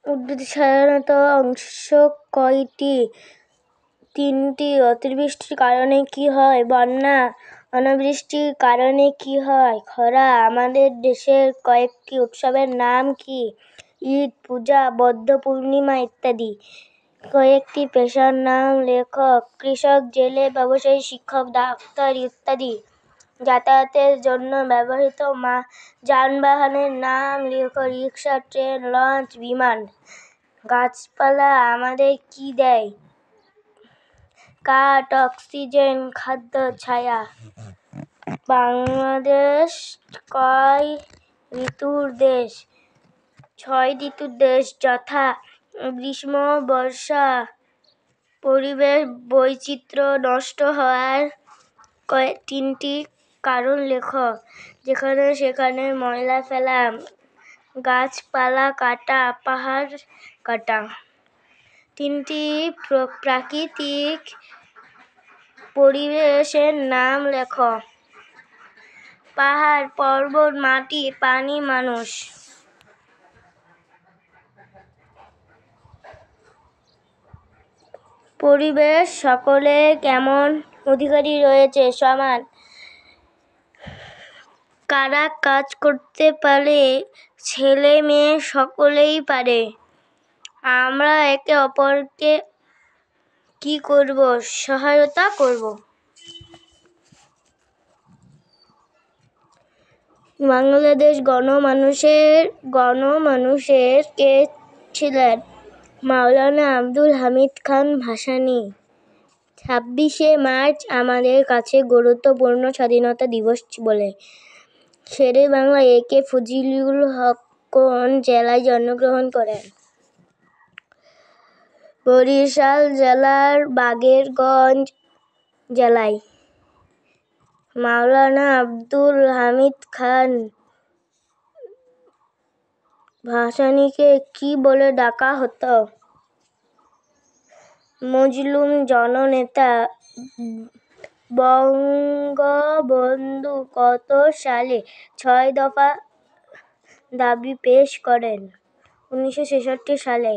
উদ্ভিদ সাধারণত অংশ কয়টি? তিনটি। অতিবৃষ্টির কারণে কি হয়? বন্যা। অনাবৃষ্টির কারণে কি হয়? খরা। আমাদের দেশের কয়েকটি উৎসবের নাম কি? ঈদ, পূজা, বৌদ্ধ পূর্ণিমা ইত্যাদি। কয়েকটি পেশার নাম লেখক। কৃষক, জেলে, ব্যবসায়ী, শিক্ষক, ডাক্তার ইত্যাদি। যাতায়াতের জন্য ব্যবহৃত যানবাহনের নাম লেখো। রিক্সা, ট্রেন, লঞ্চ, বিমান। গাছপালা আমাদের কি দেয়? কাঠ, অক্সিজেন, খাদ্য, ছায়া। বাংলাদেশ কয় ঋতুর দেশ? 6 ঋতুর দেশ, যথা গ্রীষ্ম, বর্ষা। পরিবেশ বৈচিত্র্য নষ্ট হওয়ার তিনটি কারণ লেখো। যেখানে সেখানে ময়লা ফেলা, গাছপালা কাটা, পাহাড় কাটা। তিনটি প্রাকৃতিক পরিবেশের নাম লেখো। পাহাড়, পর্বত, মাটি, পানি, মানুষ। পরিবেশ সকলের কেমন অধিকার রয়েছে? সমান। কারা কাজ করতে পারে? ছেলে মেয়ে সকলেই পারে। আমরা একে অপরকে কি করব? সহায়তা করব। বাংলাদেশ গণমানুষের কে ছিলেন? মাওলানা আব্দুল হামিদ খান ভাসানী। 26শে মার্চ আমাদের কাছে গুরুত্বপূর্ণ স্বাধীনতা দিবস বলে। শেরে বাংলা এ.কে ফজলুল হক কোন জেলায় জন্মগ্রহণ করেন? বরিশাল জেলার বাগেরগঞ্জ জেলায়। মাওলানা আব্দুল হামিদ খান ভাসানীকে কি বলে ডাকা হতো? মজলুম জননেতা। বঙ্গবন্ধু কত সালে 6 দফা দাবি পেশ করেন? 1966 সালে।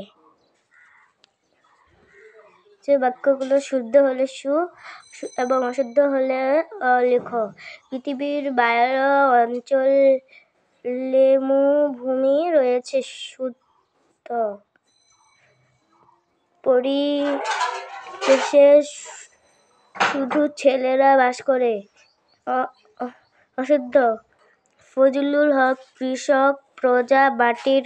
যে বাক্যগুলো শুদ্ধ হলে সু এবং অশুদ্ধ হলে লেখো। পৃথিবীর 12 অঞ্চলে ভূমি রয়েছে। শুদ্ধ। পরিবেশে শুধু ছেলেরা বাস করে। অশুদ্ধ। ফজলুল হক কৃষক, প্রজা, মাটির